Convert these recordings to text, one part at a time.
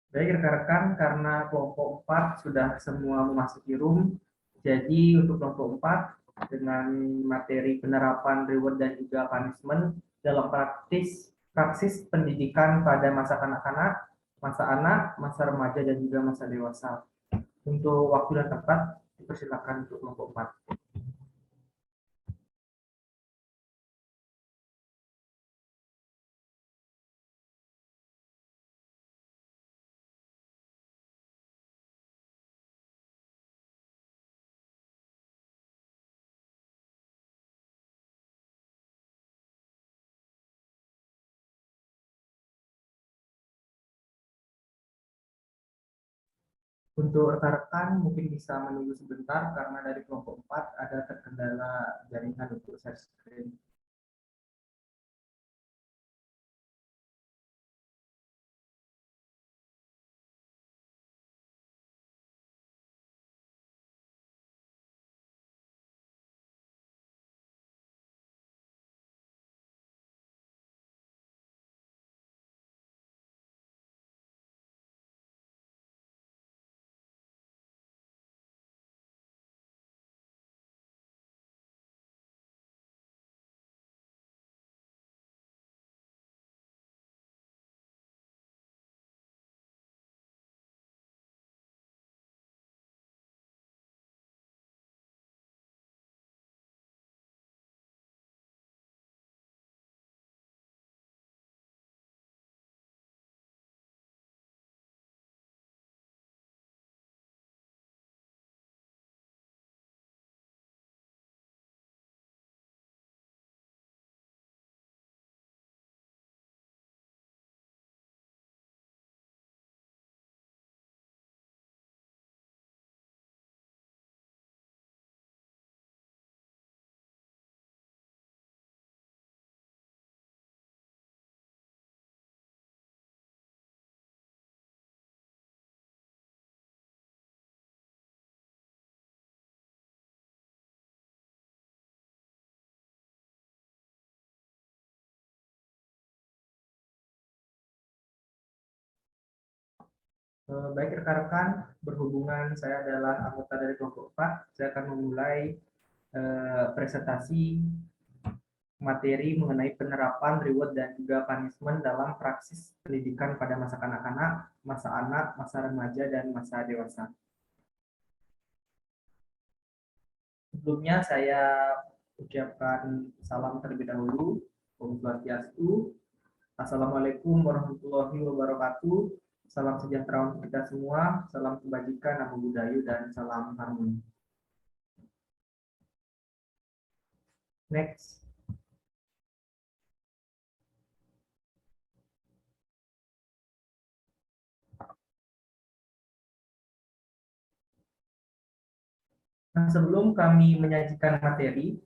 Baik rekan-rekan, karena kelompok 4 sudah semua memasuki room, jadi untuk kelompok 4 dengan materi penerapan reward dan juga punishment dalam praksis pendidikan pada masa kanak-kanak, masa anak, masa remaja, dan juga masa dewasa. Untuk waktu dan tempat, dipersilakan untuk kelompok 4. Untuk rekan-rekan mungkin bisa menunggu sebentar karena dari kelompok 4 ada terkendala jaringan untuk share screen. Baik rekan-rekan, berhubungan saya adalah anggota dari kelompok 4, saya akan memulai presentasi materi mengenai penerapan reward dan juga punishment dalam praksis pendidikan pada masa kanak-kanak, masa anak, masa remaja, dan masa dewasa. Sebelumnya saya ucapkan salam terlebih dahulu. Om Swastiastu. Assalamualaikum warahmatullahi wabarakatuh. Salam sejahtera untuk kita semua, salam kebajikan, namo buddhaya, dan salam harmoni. Next. Nah, sebelum kami menyajikan materi,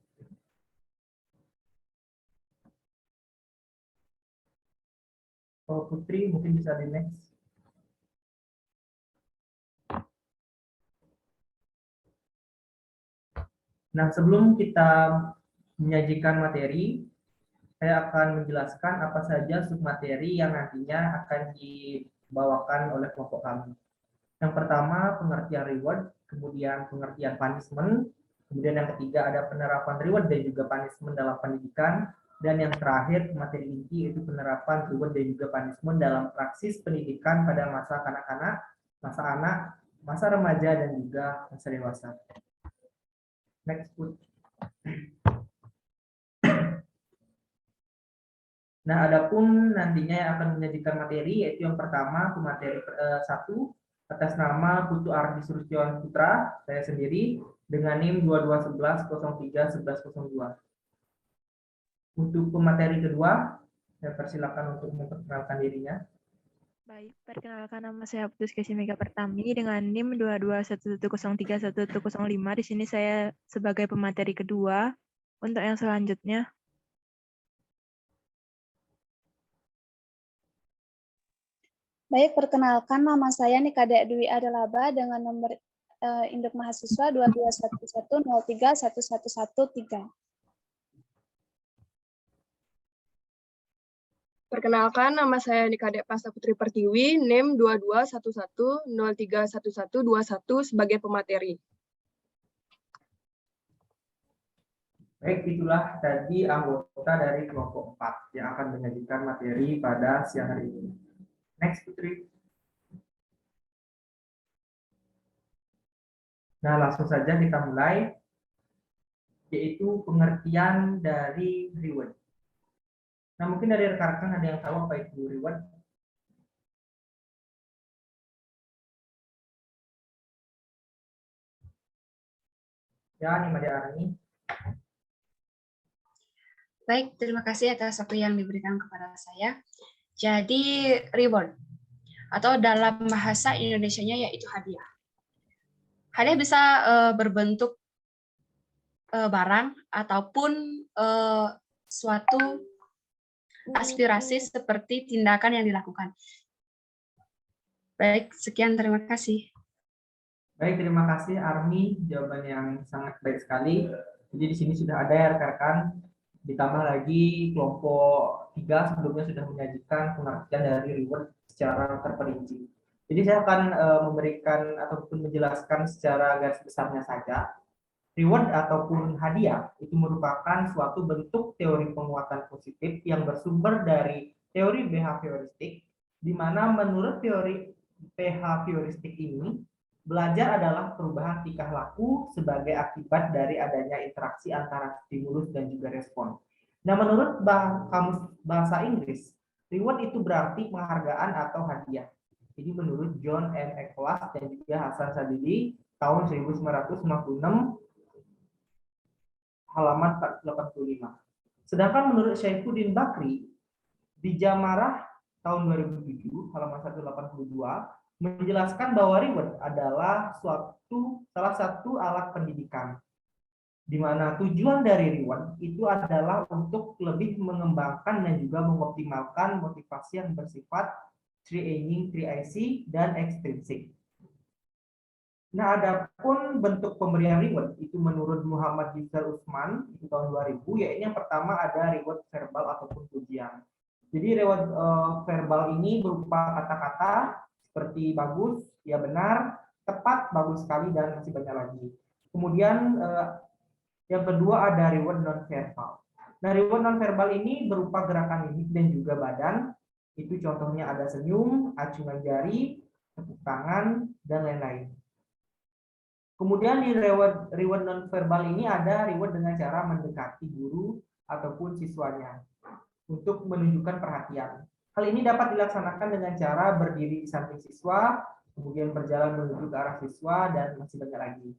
Putri mungkin bisa di next. Nah, sebelum kita menyajikan materi, saya akan menjelaskan apa saja submateri yang nantinya akan dibawakan oleh kelompok kami. Yang pertama, pengertian reward, kemudian pengertian punishment, kemudian yang ketiga ada penerapan reward dan juga punishment dalam pendidikan, dan yang terakhir materi inti yaitu penerapan reward dan juga punishment dalam praksis pendidikan pada masa kanak-kanak, masa anak, masa remaja, dan juga masa dewasa. Next, Put. Nah, adapun nantinya yang akan menyajikan materi yaitu yang pertama materi 1 atas nama Putu Ardi Surtion Putra, saya sendiri dengan NIM 2211031102. Untuk pemateri kedua, saya persilakan untuk memperkenalkan dirinya. Baik, perkenalkan nama saya Putus Kesi Mega Pertami dengan NIM 2211031105. Di sini saya sebagai pemateri kedua. Untuk yang selanjutnya, baik, perkenalkan nama saya Nikade Dwi Adelaba dengan nomor induk mahasiswa 2211031113. Perkenalkan, nama saya Nikadek Pasta Putri Pertiwi, NIM 2211031121 sebagai pemateri. Baik, itulah tadi anggota dari kelompok 4 yang akan menyajikan materi pada siang hari ini. Next, Putri. Nah, langsung saja kita mulai, yaitu pengertian dari reward. Nah, mungkin dari rekan-rekan ada yang tahu apa itu reward? Ya, ini Made Arni. Baik, terima kasih atas waktu yang diberikan kepada saya. Jadi, reward atau dalam bahasa Indonesianya yaitu hadiah. Hadiah bisa berbentuk barang ataupun suatu aspirasi seperti tindakan yang dilakukan. Baik, sekian, terima kasih. Baik, terima kasih Armi, jawaban yang sangat baik sekali. Jadi di sini sudah ada ya rekan-rekan, ditambah lagi kelompok 3 sebelumnya sudah menyajikan pengertian dari reward secara terperinci. Jadi saya akan memberikan ataupun menjelaskan secara garis besarnya saja. Reward ataupun hadiah itu merupakan suatu bentuk teori penguatan positif yang bersumber dari teori behavioristik, di mana menurut teori behavioristik ini, belajar adalah perubahan tingkah laku sebagai akibat dari adanya interaksi antara stimulus dan juga respon. Nah, menurut kamus bahasa Inggris, reward itu berarti penghargaan atau hadiah. Jadi menurut John M. Eccles dan juga Hasan Sadili tahun 1956 halaman 485. Sedangkan menurut Syaifuddin Bakri di Jamarah tahun 2007 halaman 182 menjelaskan bahwa reward adalah salah satu alat pendidikan, di mana tujuan dari reward itu adalah untuk lebih mengembangkan dan juga mengoptimalkan motivasi yang bersifat triaiming, tri-IC, dan extrinsic. Nah, adapun bentuk pemberian reward itu menurut Muhammad Gisel Usman itu tahun 2000, yaitu yang pertama ada reward verbal ataupun pujian. Jadi reward verbal ini berupa kata-kata seperti bagus, ya benar, tepat, bagus sekali, dan masih banyak lagi. Kemudian yang kedua ada reward non-verbal. Nah, reward non-verbal ini berupa gerakan mimik dan juga badan. Itu contohnya ada senyum, acungan jari, tepuk tangan, dan lain-lain. Kemudian di reward non-verbal ini ada reward dengan cara mendekati guru ataupun siswanya untuk menunjukkan perhatian. Hal ini dapat dilaksanakan dengan cara berdiri di samping siswa, kemudian berjalan menuju ke arah siswa, dan masih banyak lagi.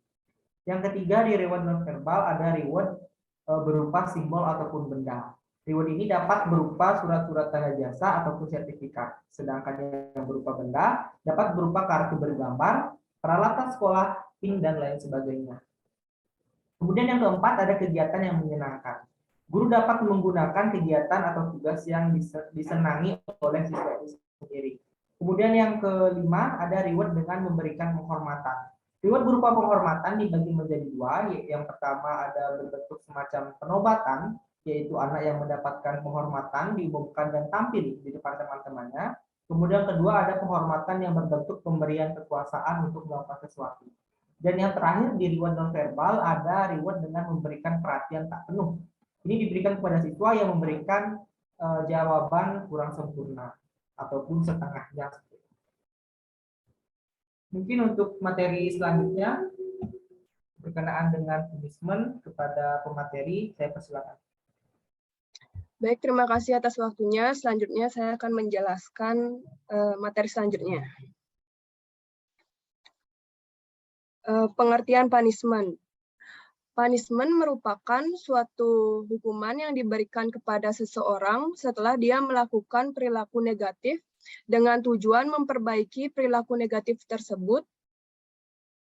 Yang ketiga di reward non-verbal ada reward berupa simbol ataupun benda. Reward ini dapat berupa surat-surat tanda jasa ataupun sertifikat. Sedangkan yang berupa benda dapat berupa kartu bergambar, peralatan sekolah, pin, dan lain sebagainya. Kemudian yang keempat ada kegiatan yang menyenangkan. Guru dapat menggunakan kegiatan atau tugas yang disenangi oleh siswa itu sendiri. Kemudian yang kelima ada reward dengan memberikan penghormatan. Reward berupa penghormatan dibagi menjadi dua, yang pertama ada berbentuk semacam penobatan, yaitu anak yang mendapatkan penghormatan diumumkan dan tampil di depan teman-temannya. Kemudian kedua ada penghormatan yang berbentuk pemberian kekuasaan untuk melakukan sesuatu. Dan yang terakhir di reward non-verbal ada reward dengan memberikan perhatian tak penuh. Ini diberikan kepada siswa yang memberikan jawaban kurang sempurna ataupun setengahnya. Mungkin untuk materi selanjutnya berkenaan dengan punishment kepada pemateri, saya persilakan. Baik, terima kasih atas waktunya. Selanjutnya saya akan menjelaskan materi selanjutnya. Pengertian punishment. Punishment merupakan suatu hukuman yang diberikan kepada seseorang setelah dia melakukan perilaku negatif dengan tujuan memperbaiki perilaku negatif tersebut.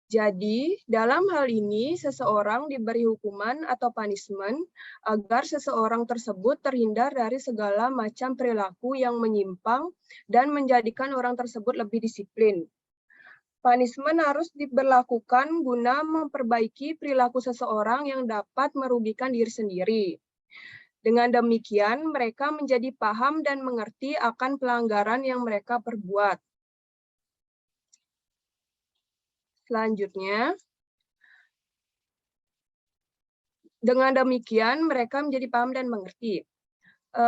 Jadi, dalam hal ini, seseorang diberi hukuman atau punishment agar seseorang tersebut terhindar dari segala macam perilaku yang menyimpang dan menjadikan orang tersebut lebih disiplin. Punishment harus diberlakukan guna memperbaiki perilaku seseorang yang dapat merugikan diri sendiri. Dengan demikian, mereka menjadi paham dan mengerti akan pelanggaran yang mereka perbuat. Selanjutnya, dengan demikian, mereka menjadi paham dan mengerti.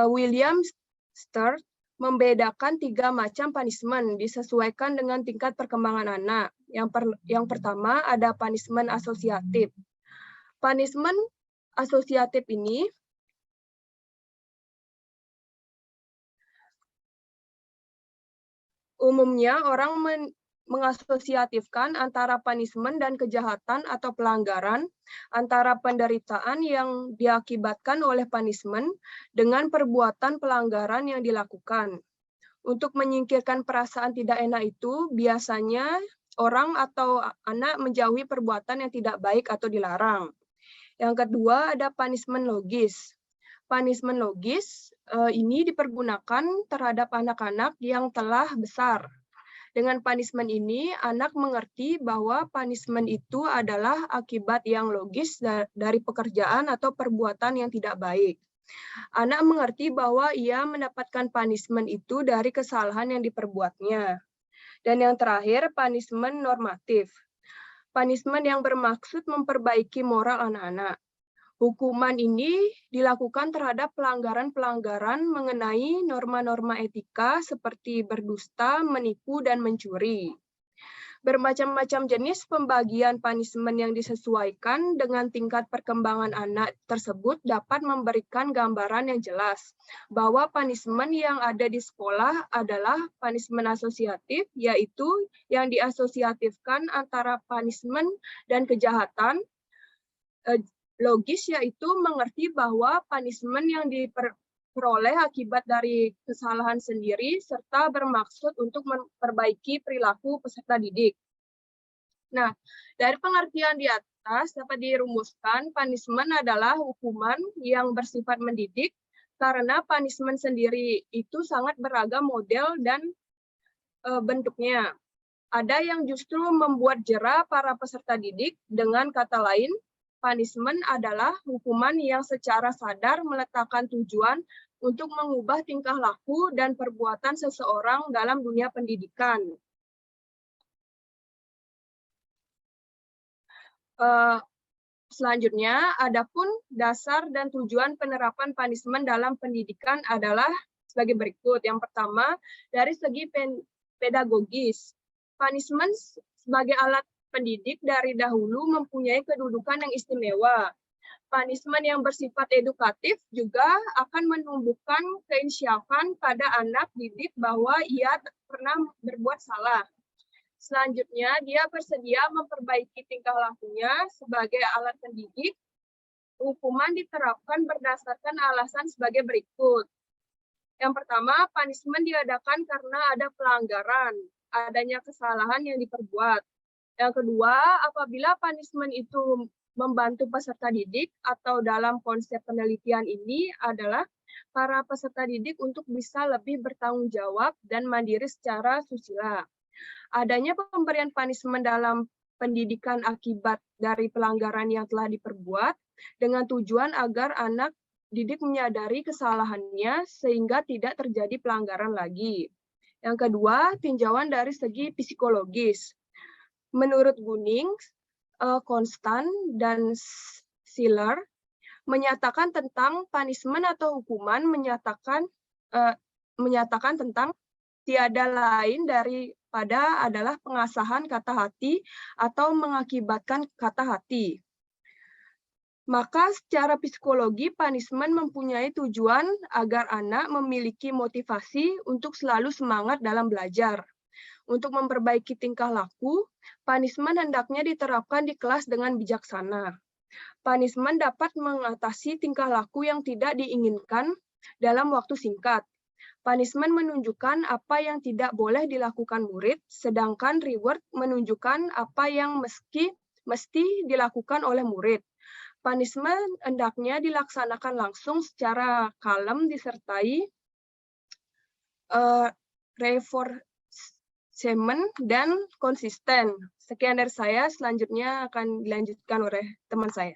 William Sturt membedakan 3 macam punishment disesuaikan dengan tingkat perkembangan anak. Yang pertama ada punishment asosiatif. Punishment asosiatif ini umumnya orang mengasosiatifkan antara punishment dan kejahatan atau pelanggaran, antara penderitaan yang diakibatkan oleh punishment dengan perbuatan pelanggaran yang dilakukan. Untuk menyingkirkan perasaan tidak enak itu, biasanya orang atau anak menjauhi perbuatan yang tidak baik atau dilarang. Yang kedua ada punishment logis. Punishment logis ini dipergunakan terhadap anak-anak yang telah besar. Dengan punishment ini, anak mengerti bahwa punishment itu adalah akibat yang logis dari pekerjaan atau perbuatan yang tidak baik. Anak mengerti bahwa ia mendapatkan punishment itu dari kesalahan yang diperbuatnya. Dan yang terakhir, punishment normatif. Punishment yang bermaksud memperbaiki moral anak-anak. Hukuman ini dilakukan terhadap pelanggaran-pelanggaran mengenai norma-norma etika seperti berdusta, menipu, dan mencuri. Bermacam-macam jenis pembagian punishment yang disesuaikan dengan tingkat perkembangan anak tersebut dapat memberikan gambaran yang jelas bahwa punishment yang ada di sekolah adalah punishment asosiatif, yaitu yang diasosiatifkan antara punishment dan kejahatan. Logis yaitu mengerti bahwa punishment yang diperoleh akibat dari kesalahan sendiri serta bermaksud untuk memperbaiki perilaku peserta didik. Nah, dari pengertian di atas dapat dirumuskan punishment adalah hukuman yang bersifat mendidik karena punishment sendiri itu sangat beragam model dan bentuknya. Ada yang justru membuat jera para peserta didik, dengan kata lain, punishment adalah hukuman yang secara sadar meletakkan tujuan untuk mengubah tingkah laku dan perbuatan seseorang dalam dunia pendidikan. Selanjutnya, adapun dasar dan tujuan penerapan punishment dalam pendidikan adalah sebagai berikut. Yang pertama, dari segi pedagogis. Punishment sebagai alat pendidik dari dahulu mempunyai kedudukan yang istimewa. Punishment yang bersifat edukatif juga akan menumbuhkan keinsyafan pada anak didik bahwa ia pernah berbuat salah. Selanjutnya, dia bersedia memperbaiki tingkah lakunya sebagai alat pendidik. Hukuman diterapkan berdasarkan alasan sebagai berikut. Yang pertama, punishment diadakan karena ada pelanggaran, adanya kesalahan yang diperbuat. Yang kedua, apabila punishment itu membantu peserta didik atau dalam konsep penelitian ini adalah para peserta didik untuk bisa lebih bertanggung jawab dan mandiri secara susila. Adanya pemberian punishment dalam pendidikan akibat dari pelanggaran yang telah diperbuat dengan tujuan agar anak didik menyadari kesalahannya sehingga tidak terjadi pelanggaran lagi. Yang kedua, tinjauan dari segi psikologis. Menurut Gunning, Constant, dan Schiller menyatakan tentang punishment atau hukuman menyatakan tentang tiada lain daripada adalah pengasahan kata hati atau mengakibatkan kata hati. Maka secara psikologi punishment mempunyai tujuan agar anak memiliki motivasi untuk selalu semangat dalam belajar. Untuk memperbaiki tingkah laku, punishment hendaknya diterapkan di kelas dengan bijaksana. Punishment dapat mengatasi tingkah laku yang tidak diinginkan dalam waktu singkat. Punishment menunjukkan apa yang tidak boleh dilakukan murid, sedangkan reward menunjukkan apa yang mesti dilakukan oleh murid. Punishment hendaknya dilaksanakan langsung secara kalem disertai dan konsisten. Sekian dari saya, selanjutnya akan dilanjutkan oleh teman saya.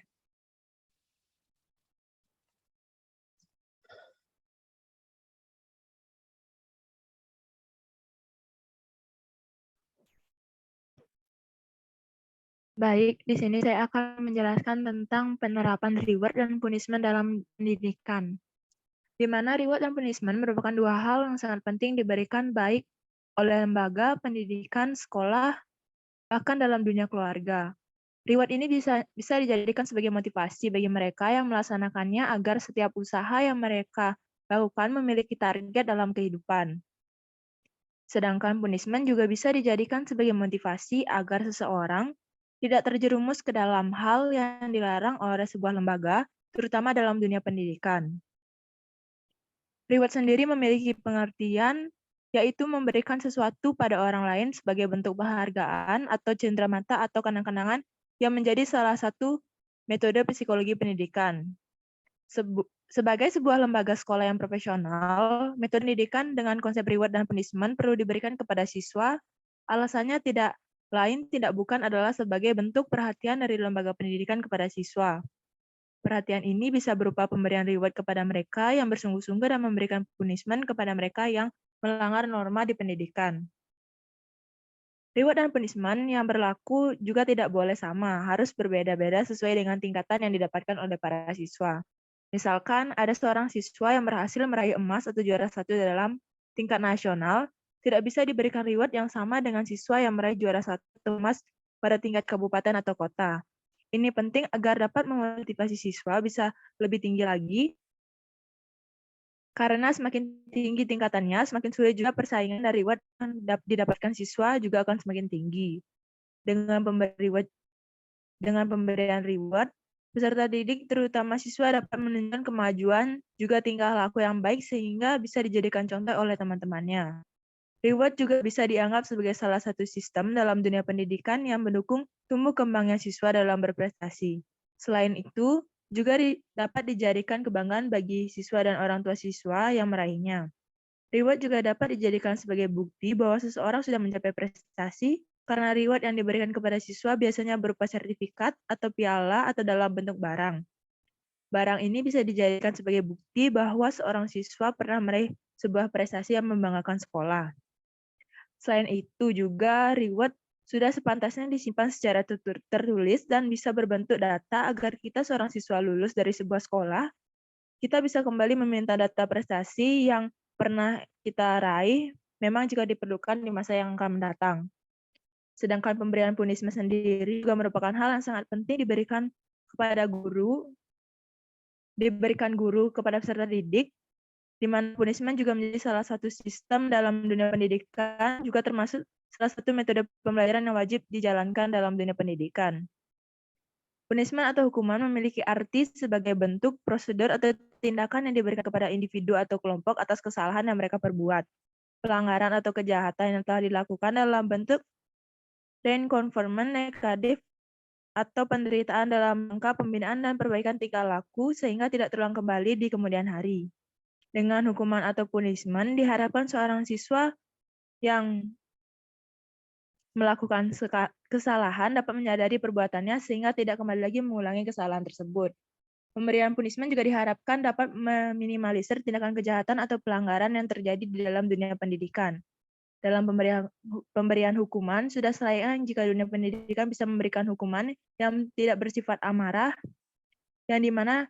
Baik, di sini saya akan menjelaskan tentang penerapan reward dan punishment dalam pendidikan, di mana reward dan punishment merupakan dua hal yang sangat penting diberikan baik oleh lembaga pendidikan, sekolah, bahkan dalam dunia keluarga. Reward ini bisa dijadikan sebagai motivasi bagi mereka yang melaksanakannya agar setiap usaha yang mereka lakukan memiliki target dalam kehidupan. Sedangkan punishment juga bisa dijadikan sebagai motivasi agar seseorang tidak terjerumus ke dalam hal yang dilarang oleh sebuah lembaga, terutama dalam dunia pendidikan. Reward sendiri memiliki pengertian, yaitu memberikan sesuatu pada orang lain sebagai bentuk penghargaan atau cenderamata atau kenang-kenangan yang menjadi salah satu metode psikologi pendidikan. Sebagai sebuah lembaga sekolah yang profesional, metode pendidikan dengan konsep reward dan punishment perlu diberikan kepada siswa. Alasannya tidak bukan adalah sebagai bentuk perhatian dari lembaga pendidikan kepada siswa. Perhatian ini bisa berupa pemberian reward kepada mereka yang bersungguh-sungguh dan memberikan punishment kepada mereka yang melanggar norma di pendidikan. Reward dan punishment yang berlaku juga tidak boleh sama, harus berbeda-beda sesuai dengan tingkatan yang didapatkan oleh para siswa. Misalkan ada seorang siswa yang berhasil meraih emas atau juara 1 dalam tingkat nasional, tidak bisa diberikan reward yang sama dengan siswa yang meraih juara 1 emas pada tingkat kabupaten atau kota. Ini penting agar dapat memotivasi siswa bisa lebih tinggi lagi, karena semakin tinggi tingkatannya, semakin sulit juga persaingan dan reward yang didapatkan siswa juga akan semakin tinggi. Dengan pemberian reward, peserta didik terutama siswa dapat menunjukkan kemajuan juga tingkah laku yang baik sehingga bisa dijadikan contoh oleh teman-temannya. Reward juga bisa dianggap sebagai salah satu sistem dalam dunia pendidikan yang mendukung tumbuh kembangnya siswa dalam berprestasi. Selain itu, juga dapat dijadikan kebanggaan bagi siswa dan orang tua siswa yang meraihnya. Reward juga dapat dijadikan sebagai bukti bahwa seseorang sudah mencapai prestasi, karena reward yang diberikan kepada siswa biasanya berupa sertifikat atau piala atau dalam bentuk barang. Barang ini bisa dijadikan sebagai bukti bahwa seorang siswa pernah meraih sebuah prestasi yang membanggakan sekolah. Selain itu juga reward sudah sepantasnya disimpan secara tertulis dan bisa berbentuk data agar kita seorang siswa lulus dari sebuah sekolah, kita bisa kembali meminta data prestasi yang pernah kita raih memang jika diperlukan di masa yang akan mendatang. Sedangkan pemberian punishment sendiri juga merupakan hal yang sangat penting diberikan guru kepada peserta didik, di mana punishment juga menjadi salah satu sistem dalam dunia pendidikan, juga termasuk salah satu metode pembelajaran yang wajib dijalankan dalam dunia pendidikan. Punishment atau hukuman memiliki arti sebagai bentuk, prosedur, atau tindakan yang diberikan kepada individu atau kelompok atas kesalahan yang mereka perbuat. Pelanggaran atau kejahatan yang telah dilakukan dalam bentuk reinforcement negatif atau penderitaan dalam rangka pembinaan dan perbaikan tingkah laku sehingga tidak terulang kembali di kemudian hari. Dengan hukuman atau punishment, diharapkan seorang siswa yang melakukan kesalahan dapat menyadari perbuatannya sehingga tidak kembali lagi mengulangi kesalahan tersebut. Pemberian punishment juga diharapkan dapat meminimalisir tindakan kejahatan atau pelanggaran yang terjadi di dalam dunia pendidikan. Dalam pemberian hukuman, sudah selayaknya jika dunia pendidikan bisa memberikan hukuman yang tidak bersifat amarah, yang dimana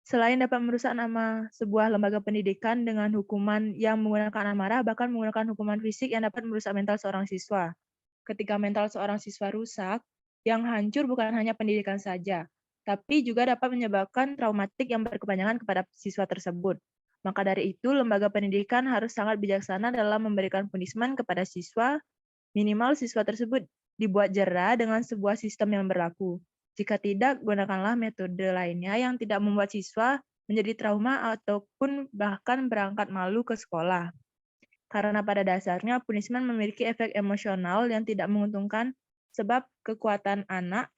selain dapat merusak nama sebuah lembaga pendidikan dengan hukuman yang menggunakan amarah, bahkan menggunakan hukuman fisik yang dapat merusak mental seorang siswa. Ketika mental seorang siswa rusak, yang hancur bukan hanya pendidikan saja, tapi juga dapat menyebabkan traumatik yang berkepanjangan kepada siswa tersebut. Maka dari itu, lembaga pendidikan harus sangat bijaksana dalam memberikan punishment kepada siswa, minimal siswa tersebut dibuat jera dengan sebuah sistem yang berlaku. Jika tidak, gunakanlah metode lainnya yang tidak membuat siswa menjadi trauma ataupun bahkan berangkat malu ke sekolah. Karena pada dasarnya punishment memiliki efek emosional yang tidak menguntungkan sebab kekuatan anak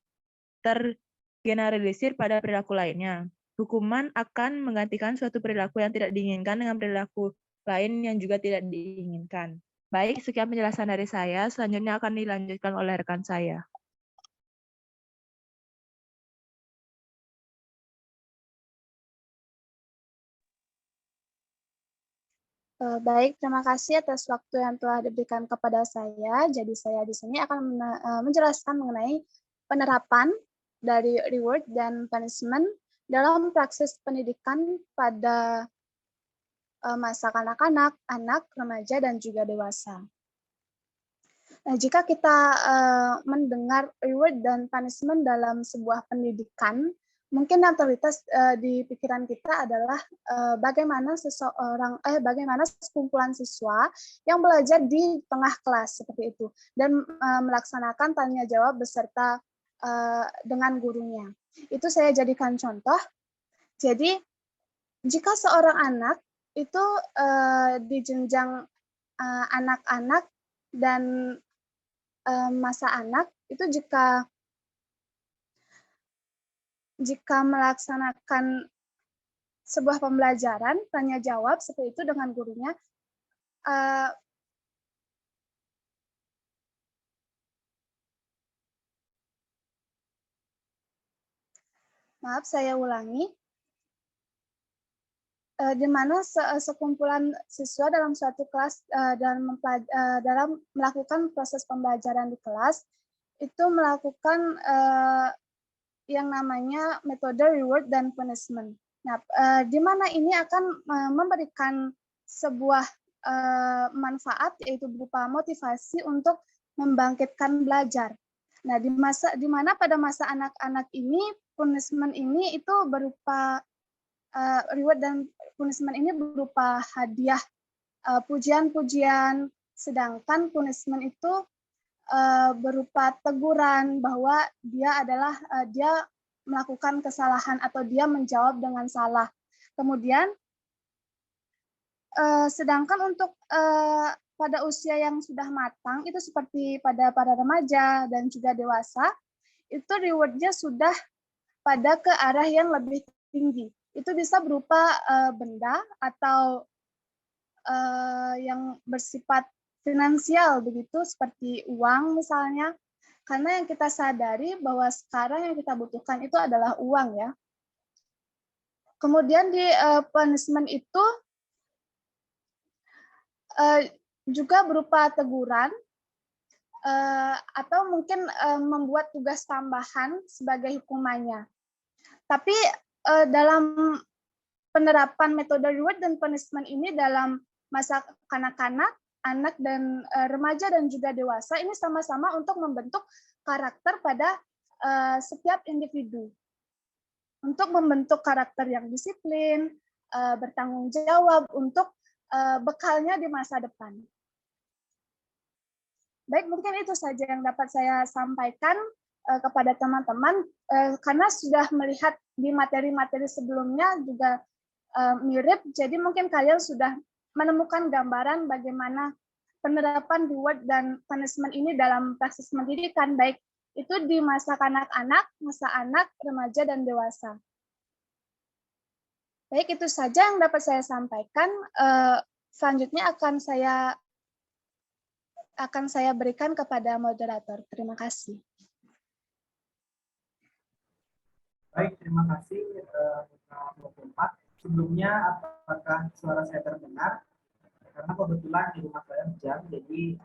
tergeneralisir pada perilaku lainnya. Hukuman akan menggantikan suatu perilaku yang tidak diinginkan dengan perilaku lain yang juga tidak diinginkan. Baik, sekian penjelasan dari saya. Selanjutnya akan dilanjutkan oleh rekan saya. Baik, terima kasih atas waktu yang telah diberikan kepada saya. Jadi saya di sini akan menjelaskan mengenai penerapan dari reward dan punishment dalam praksis pendidikan pada masa kanak-kanak, anak, remaja, dan juga dewasa. Nah, jika kita mendengar reward dan punishment dalam sebuah pendidikan, mungkin yang terlintas di pikiran kita adalah bagaimana sekumpulan siswa yang belajar di tengah kelas seperti itu dan melaksanakan tanya jawab beserta dengan gurunya. Itu saya jadikan contoh. Jadi jika seorang anak itu di jenjang anak-anak dan masa anak itu jika melaksanakan sebuah pembelajaran tanya jawab seperti itu dengan gurunya, maaf saya ulangi, di mana sekumpulan siswa dalam suatu kelas dalam melakukan proses pembelajaran di kelas itu melakukan yang namanya metode reward dan punishment. Nah, di mana ini akan memberikan sebuah manfaat yaitu berupa motivasi untuk membangkitkan belajar. Nah, di mana pada masa anak-anak ini punishment ini itu berupa reward dan punishment ini berupa hadiah, pujian-pujian, sedangkan punishment itu berupa teguran bahwa dia melakukan kesalahan atau dia menjawab dengan salah. Kemudian, sedangkan untuk pada usia yang sudah matang, itu seperti pada para remaja dan juga dewasa, itu reward-nya sudah pada ke arah yang lebih tinggi. Itu bisa berupa benda atau yang bersifat finansial begitu seperti uang misalnya, karena yang kita sadari bahwa sekarang yang kita butuhkan itu adalah uang ya. Kemudian di punishment itu juga berupa teguran atau mungkin membuat tugas tambahan sebagai hukumannya. Tapi dalam penerapan metode reward dan punishment ini dalam masa kanak-kanak, anak dan remaja dan juga dewasa ini sama-sama untuk membentuk karakter pada setiap individu. Untuk membentuk karakter yang disiplin, bertanggung jawab untuk bekalnya di masa depan. Baik, mungkin itu saja yang dapat saya sampaikan kepada teman-teman, karena sudah melihat di materi-materi sebelumnya juga mirip, jadi mungkin kalian sudah menemukan gambaran bagaimana penerapan reward dan punishment ini dalam praksis pendidikan, baik itu di masa kanak-kanak, masa anak, remaja, dan dewasa. Baik, itu saja yang dapat saya sampaikan. Selanjutnya akan saya berikan kepada moderator. Terima kasih. Baik, terima kasih Mbak 24. Sebelumnya, apakah suara saya terdengar? Karena kebetulan di rumah saya hujan, jadi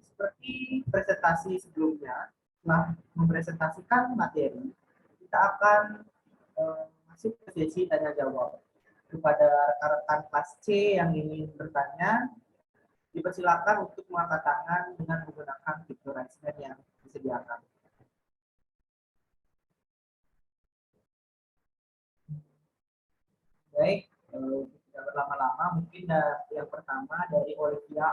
seperti presentasi sebelumnya, setelah mempresentasikan materi, kita akan masuk ke sesi tanya jawab. Kepada rekan-rekan kelas C yang ingin bertanya, dipersilakan untuk mengangkat tangan dengan menggunakan fitur raise hand yang disediakan. Baik, tidak berlama-lama, mungkin yang pertama dari Olivia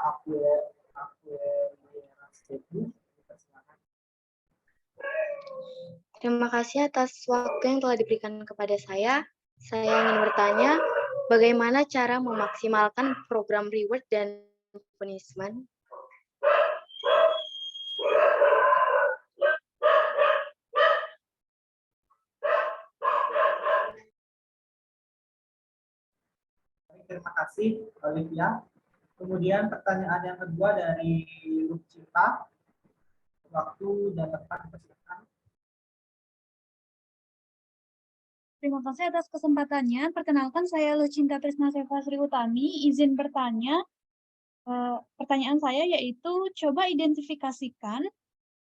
Terima kasih atas waktu yang telah diberikan kepada saya. Saya ingin bertanya, bagaimana cara memaksimalkan program reward dan punishment? Terima kasih, Olivia. Kemudian pertanyaan yang kedua dari Lukcita. Waktu dan tempat dipersilakan. Terima kasih atas kesempatannya. Perkenalkan, saya Lucinta Trisna Seva Sri Utami. Izin bertanya, Pertanyaan saya yaitu coba identifikasikan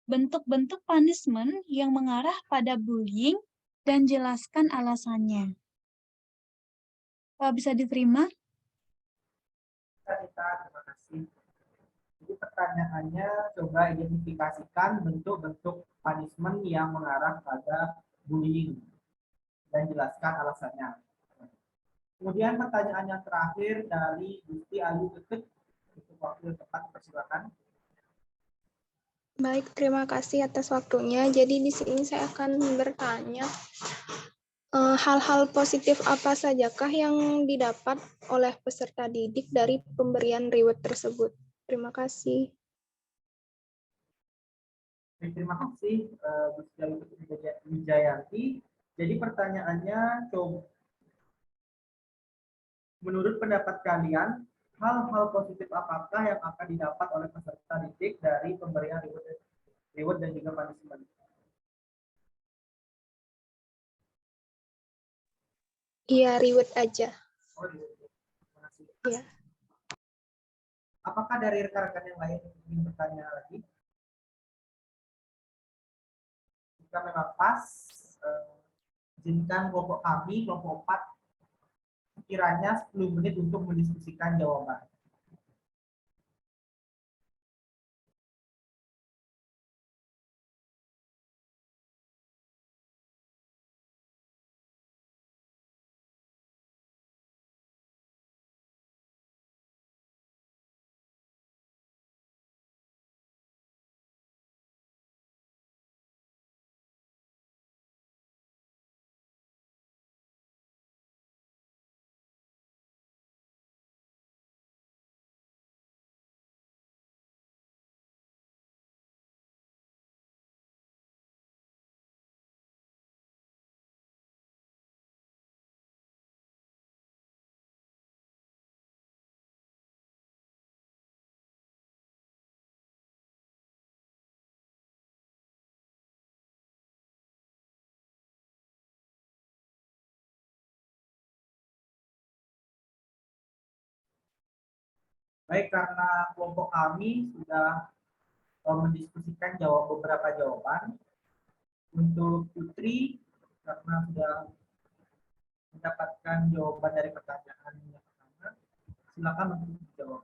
bentuk-bentuk punishment yang mengarah pada bullying dan jelaskan alasannya. Bisa diterima? Terima kasih. Jadi pertanyaannya coba identifikasikan bentuk-bentuk punishment yang mengarah pada bullying dan jelaskan alasannya. Kemudian pertanyaan yang terakhir dari Gusti Ayu Ketut, untuk waktu yang tepat, persilakan. Baik, terima kasih atas waktunya. Jadi di sini saya akan bertanya hal-hal positif apa sajakah yang didapat oleh peserta didik dari pemberian reward tersebut. Terima kasih. Terima kasih Gusti Ayu Ketut Wijayanti. Jadi pertanyaannya, menurut pendapat kalian, hal-hal positif apakah yang akan didapat oleh peserta didik dari pemberian reward dan juga punishment? Iya, reward aja. Oh, terima kasih. Iya. Apakah dari rekan-rekan yang lain ingin bertanya lagi? Jika memang pas, izinkan kelompok kami, kelompok 4, sekiranya 10 menit untuk mendiskusikan jawaban. Baik, karena kelompok kami sudah mendiskusikan beberapa jawaban. Untuk Putri, karena sudah mendapatkan jawaban dari pertanyaan yang pertama, silakan untuk dijawab.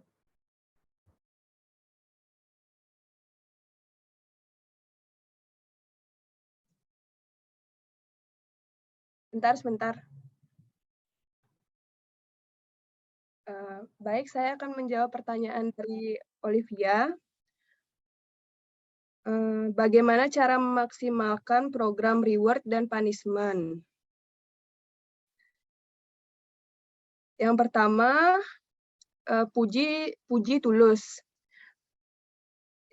Sebentar. Baik, saya akan menjawab pertanyaan dari Olivia. Bagaimana cara memaksimalkan program reward dan punishment? Yang pertama, puji tulus.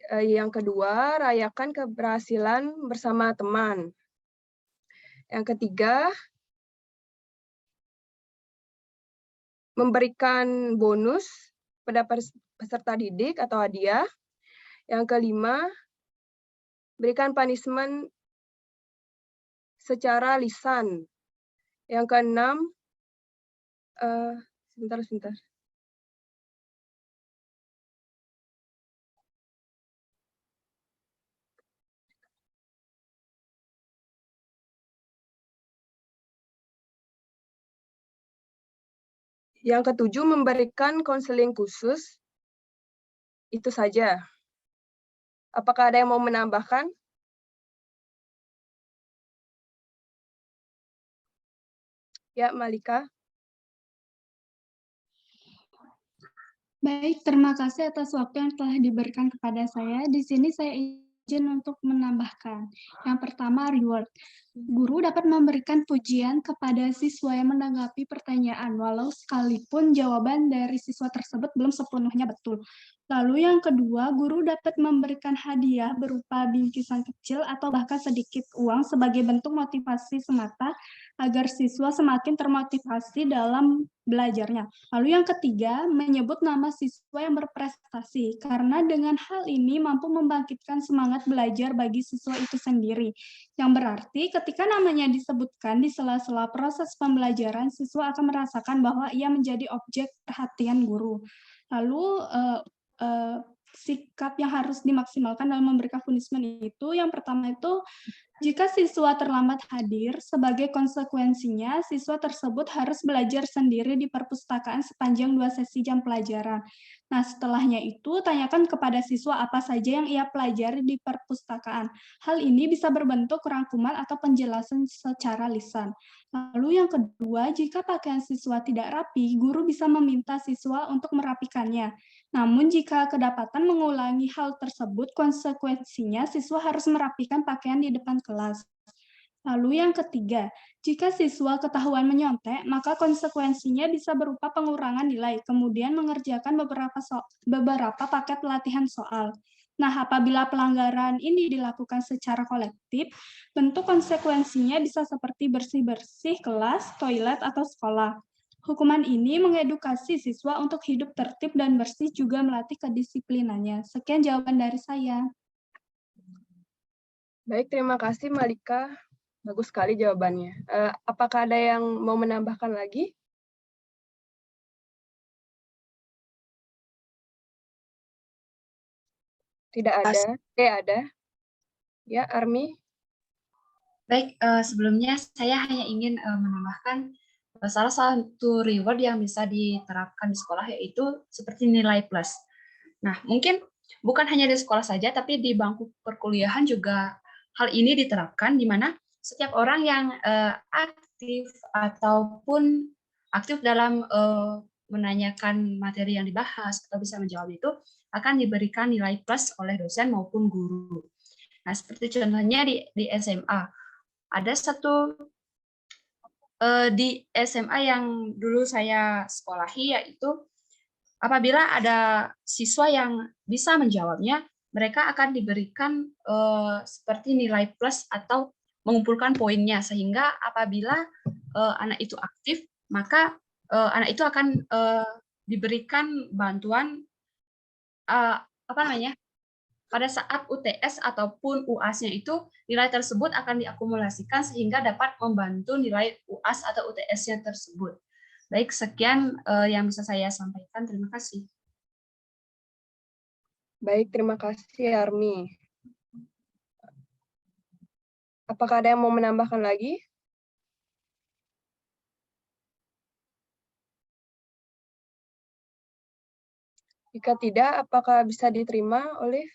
Yang kedua, rayakan keberhasilan bersama teman. Yang ketiga, memberikan bonus pada peserta didik atau hadiah. Yang kelima, berikan punishment secara lisan. Yang keenam, sebentar. Yang ketujuh, memberikan konseling khusus. Itu saja. Apakah ada yang mau menambahkan? Ya, Malika. Baik, terima kasih atas waktu yang telah diberikan kepada saya. Di sini saya izin untuk menambahkan. Yang pertama, reward. Guru dapat memberikan pujian kepada siswa yang menanggapi pertanyaan, walau sekalipun jawaban dari siswa tersebut belum sepenuhnya betul. Lalu yang kedua, guru dapat memberikan hadiah berupa bingkisan kecil atau bahkan sedikit uang sebagai bentuk motivasi semata agar siswa semakin termotivasi dalam belajarnya. Lalu yang ketiga, menyebut nama siswa yang berprestasi, karena dengan hal ini mampu membangkitkan semangat belajar bagi siswa itu sendiri. Yang berarti ketika namanya disebutkan di sela-sela proses pembelajaran, siswa akan merasakan bahwa ia menjadi objek perhatian guru. Lalu sikap yang harus dimaksimalkan dalam memberikan punishment itu. Yang pertama itu, jika siswa terlambat hadir, sebagai konsekuensinya siswa tersebut harus belajar sendiri di perpustakaan sepanjang 2 sesi jam pelajaran. Nah, setelahnya itu tanyakan kepada siswa apa saja yang ia pelajari di perpustakaan. Hal ini bisa berbentuk rangkuman atau penjelasan secara lisan. Lalu yang kedua, jika pakaian siswa tidak rapi, guru bisa meminta siswa untuk merapikannya. Namun jika kedapatan mengulangi hal tersebut, konsekuensinya siswa harus merapikan pakaian di depan kelas. Lalu yang ketiga, jika siswa ketahuan menyontek, maka konsekuensinya bisa berupa pengurangan nilai, kemudian mengerjakan beberapa paket latihan soal. Nah, apabila pelanggaran ini dilakukan secara kolektif, bentuk konsekuensinya bisa seperti bersih-bersih kelas, toilet, atau sekolah. Hukuman ini mengedukasi siswa untuk hidup tertib dan bersih, juga melatih kedisiplinannya. Sekian jawaban dari saya. Baik, terima kasih Malika. Bagus sekali jawabannya. Apakah ada yang mau menambahkan lagi? Tidak ada. Ada. Ya, Armi. Baik, sebelumnya saya hanya ingin menambahkan salah satu reward yang bisa diterapkan di sekolah yaitu seperti nilai plus. Nah, mungkin bukan hanya di sekolah saja, tapi di bangku perkuliahan juga hal ini diterapkan, di mana setiap orang yang aktif ataupun aktif dalam menanyakan materi yang dibahas atau bisa menjawab itu akan diberikan nilai plus oleh dosen maupun guru. Nah, seperti contohnya di SMA, ada satu di SMA yang dulu saya sekolahi, yaitu apabila ada siswa yang bisa menjawabnya, mereka akan diberikan seperti nilai plus atau mengumpulkan poinnya, sehingga apabila anak itu aktif, maka anak itu akan diberikan bantuan pada saat UTS ataupun UAS-nya itu, nilai tersebut akan diakumulasikan sehingga dapat membantu nilai UAS atau UTS-nya tersebut. Baik, sekian yang bisa saya sampaikan. Terima kasih. Baik, terima kasih Armi. Apakah ada yang mau menambahkan lagi? Jika tidak, apakah bisa diterima, Olive?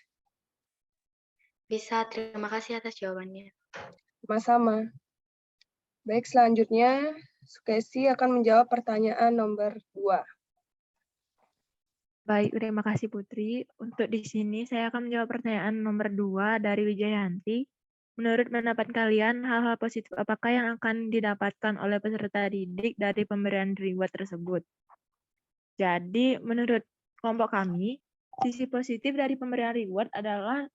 Bisa, terima kasih atas jawabannya. Sama-sama. Baik, selanjutnya Sukesi akan menjawab pertanyaan nomor 2. Baik, terima kasih Putri. Untuk di sini saya akan menjawab pertanyaan nomor 2 dari Wijayanti. Menurut pendapat kalian, hal-hal positif apakah yang akan didapatkan oleh peserta didik dari pemberian reward tersebut? Jadi, menurut kelompok kami, sisi positif dari pemberian reward adalah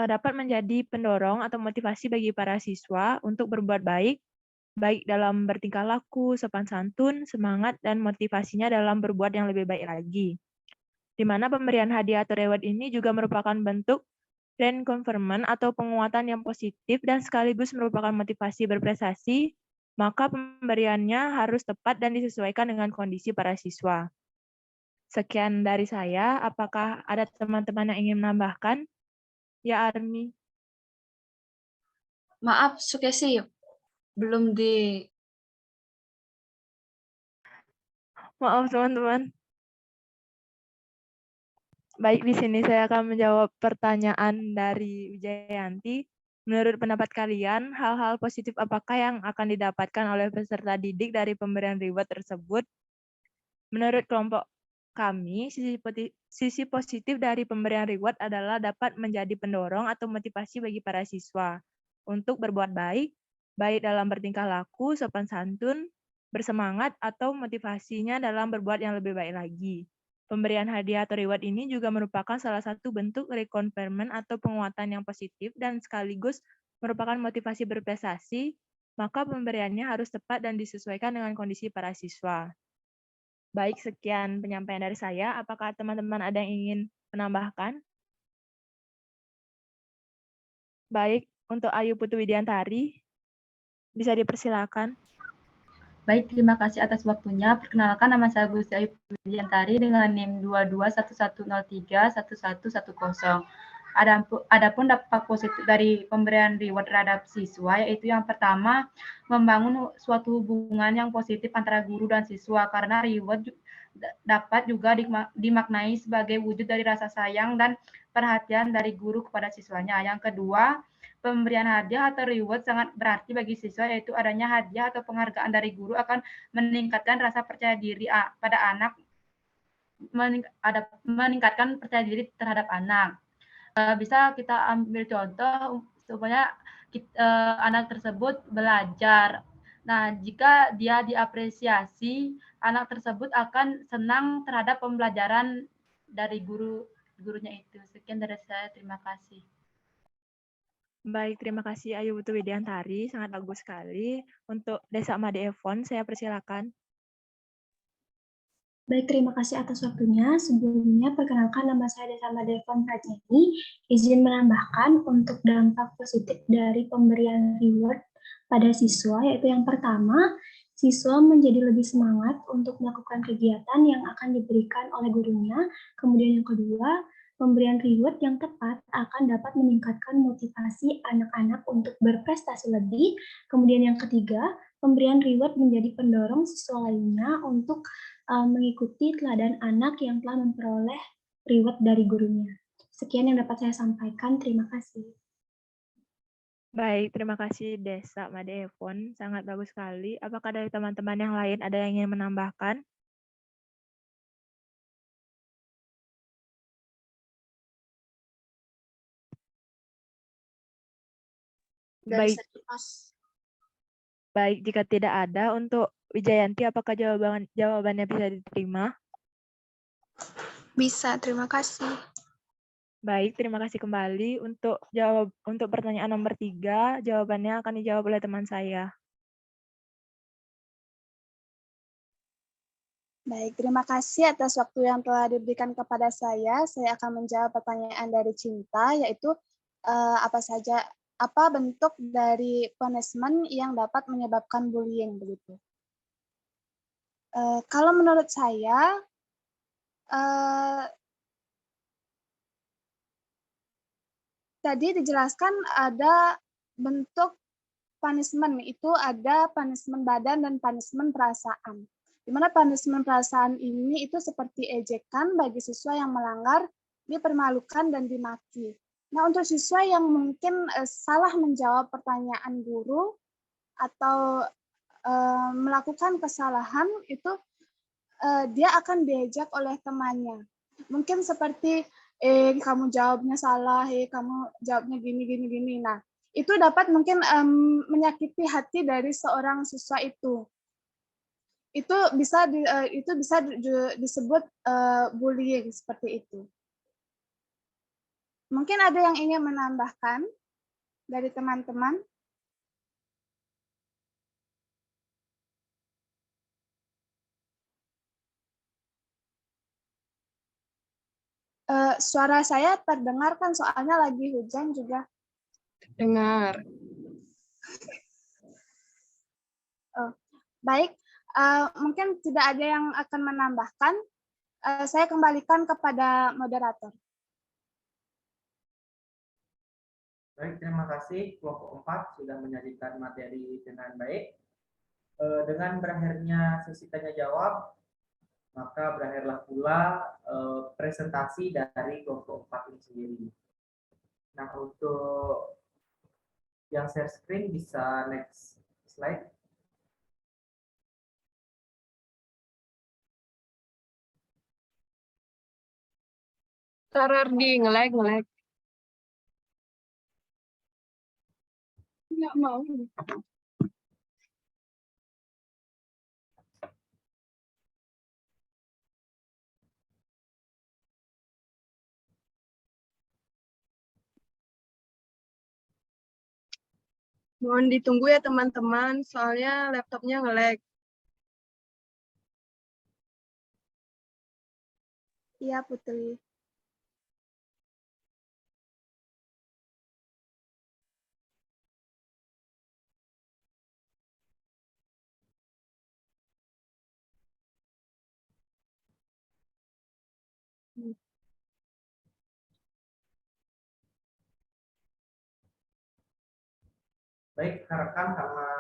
dapat menjadi pendorong atau motivasi bagi para siswa untuk berbuat baik dalam bertingkah laku, sopan santun, semangat, dan motivasinya dalam berbuat yang lebih baik lagi. Di mana pemberian hadiah atau reward ini juga merupakan bentuk reinforcement atau penguatan yang positif dan sekaligus merupakan motivasi berprestasi, maka pemberiannya harus tepat dan disesuaikan dengan kondisi para siswa. Sekian dari saya. Apakah ada teman-teman yang ingin menambahkan? Ya, Armi. Maaf, Sukesi, belum di... Maaf, teman-teman. Baik, di sini saya akan menjawab pertanyaan dari Wijayanti. Menurut pendapat kalian, hal-hal positif apakah yang akan didapatkan oleh peserta didik dari pemberian reward tersebut? Menurut kelompok kami, sisi positif dari pemberian reward adalah dapat menjadi pendorong atau motivasi bagi para siswa untuk berbuat baik dalam bertingkah laku, sopan santun, bersemangat, atau motivasinya dalam berbuat yang lebih baik lagi. Pemberian hadiah atau reward ini juga merupakan salah satu bentuk reconfirmation atau penguatan yang positif dan sekaligus merupakan motivasi berprestasi, maka pemberiannya harus tepat dan disesuaikan dengan kondisi para siswa. Baik, sekian penyampaian dari saya. Apakah teman-teman ada yang ingin menambahkan? Baik, untuk Ayu Putu Widiantari, bisa dipersilakan. Baik, terima kasih atas waktunya. Perkenalkan, nama saya Gusti Ayu Pujiantari dengan NIM 2211031110. Adapun dampak positif dari pemberian reward terhadap siswa, yaitu yang pertama, membangun suatu hubungan yang positif antara guru dan siswa, karena reward dapat juga dimaknai sebagai wujud dari rasa sayang dan perhatian dari guru kepada siswanya. Yang kedua, pemberian hadiah atau reward sangat berarti bagi siswa, yaitu adanya hadiah atau penghargaan dari guru akan meningkatkan rasa percaya diri pada anak, meningkatkan percaya diri terhadap anak. Bisa kita ambil contoh supaya anak tersebut belajar. Nah, jika dia diapresiasi, anak tersebut akan senang terhadap pembelajaran dari gurunya itu. Sekian dari saya, terima kasih. Baik, terima kasih Ayu Putu Widiantari, sangat bagus sekali. Untuk Desa Made Evon, saya persilakan. Baik, terima kasih atas waktunya. Sebelumnya, perkenalkan nama saya Desa Made Evon Pratnyani. Izin menambahkan untuk dampak positif dari pemberian reward pada siswa, yaitu yang pertama, siswa menjadi lebih semangat untuk melakukan kegiatan yang akan diberikan oleh gurunya. Kemudian yang kedua, pemberian reward yang tepat akan dapat meningkatkan motivasi anak-anak untuk berprestasi lebih. Kemudian yang ketiga, pemberian reward menjadi pendorong siswa lainnya untuk mengikuti teladan anak yang telah memperoleh reward dari gurunya. Sekian yang dapat saya sampaikan. Terima kasih. Baik, terima kasih Desa Made Evon, sangat bagus sekali. Apakah dari teman-teman yang lain ada yang ingin menambahkan? Baik. Baik, jika tidak ada, untuk Wijayanti, apakah jawabannya bisa diterima? Bisa, terima kasih. Baik, terima kasih kembali. Untuk pertanyaan nomor 3, jawabannya akan dijawab oleh teman saya. Baik, terima kasih atas waktu yang telah diberikan kepada saya. Saya akan menjawab pertanyaan dari Cinta, yaitu apa bentuk dari punishment yang dapat menyebabkan bullying begitu. Kalau menurut saya, tadi dijelaskan ada bentuk punishment, itu ada punishment badan dan punishment perasaan. Di mana punishment perasaan ini itu seperti ejekan bagi siswa yang melanggar, dipermalukan dan dimaki. Nah, untuk siswa yang mungkin salah menjawab pertanyaan guru atau melakukan kesalahan, itu dia akan diejek oleh temannya. Mungkin seperti kamu jawabnya salah, kamu jawabnya gini. Nah, itu dapat mungkin menyakiti hati dari seorang siswa itu. Itu bisa disebut bullying seperti itu. Mungkin ada yang ingin menambahkan dari teman-teman? Suara saya terdengar kan, soalnya lagi hujan juga. Dengar. Baik, mungkin tidak ada yang akan menambahkan. Saya kembalikan kepada moderator. Baik, terima kasih kelompok 4 sudah menyajikan materi dengan baik. Dengan berakhirnya sesi tanya jawab, maka berakhirlah pula presentasi dari kelompok 4 ini sendiri. Nah, untuk yang share screen bisa next slide. Sarardi, nge-lag. Nggak mau. Mohon ditunggu ya teman-teman, soalnya laptopnya nge-lag. Iya, Putri. Baik, rekan, karena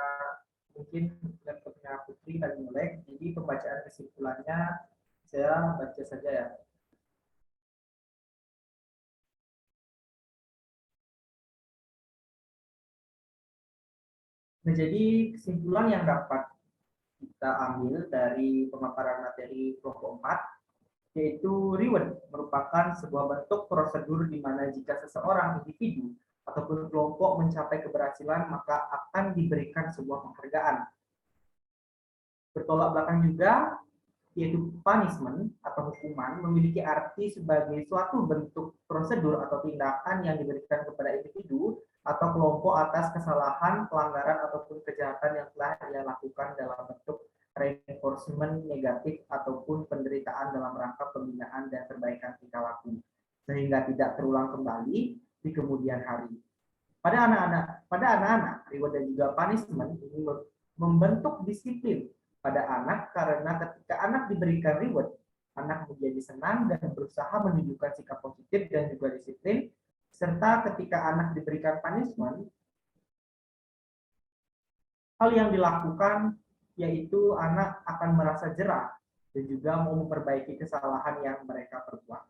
mungkin laptopnya Putri lagi melek, jadi pembacaan kesimpulannya saya baca saja ya. Nah, jadi kesimpulan yang dapat kita ambil dari pemaparan materi kelompok 4, yaitu reward merupakan sebuah bentuk prosedur di mana jika seseorang individu ataupun kelompok mencapai keberhasilan, maka akan diberikan sebuah penghargaan. Bertolak belakang juga, yaitu punishment atau hukuman memiliki arti sebagai suatu bentuk prosedur atau tindakan yang diberikan kepada individu atau kelompok atas kesalahan, pelanggaran, ataupun kejahatan yang telah ia lakukan dalam bentuk reinforcement negatif ataupun penderitaan dalam rangka pembinaan dan perbaikan tingkah laku, sehingga tidak terulang kembali di kemudian hari. Pada anak-anak, reward dan juga punishment ini membentuk disiplin pada anak, karena ketika anak diberikan reward, anak menjadi senang dan berusaha menunjukkan sikap positif dan juga disiplin, serta ketika anak diberikan punishment, hal yang dilakukan yaitu anak akan merasa jerah dan juga mau memperbaiki kesalahan yang mereka perbuat.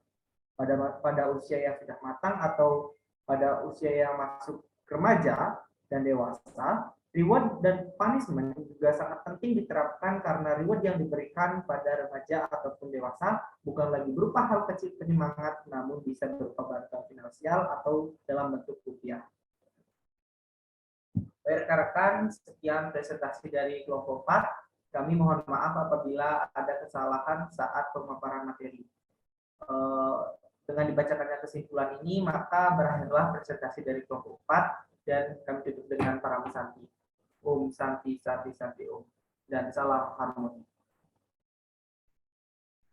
Pada usia yang sudah matang atau pada usia yang masuk remaja dan dewasa, reward dan punishment juga sangat penting diterapkan, karena reward yang diberikan pada remaja ataupun dewasa bukan lagi berupa hal kecil penyemangat, namun bisa berupa bantuan finansial atau dalam bentuk rupiah. Baik rekan-rekan, sekian presentasi dari kelompok 4. Kami mohon maaf apabila ada kesalahan saat pemaparan materi. Dengan dibacakannya kesimpulan ini, maka berakhirlah presentasi dari kelompok 4 dan kami tutup dengan para Santi. Om Santi Santi Santi Om, dan salam harmoni.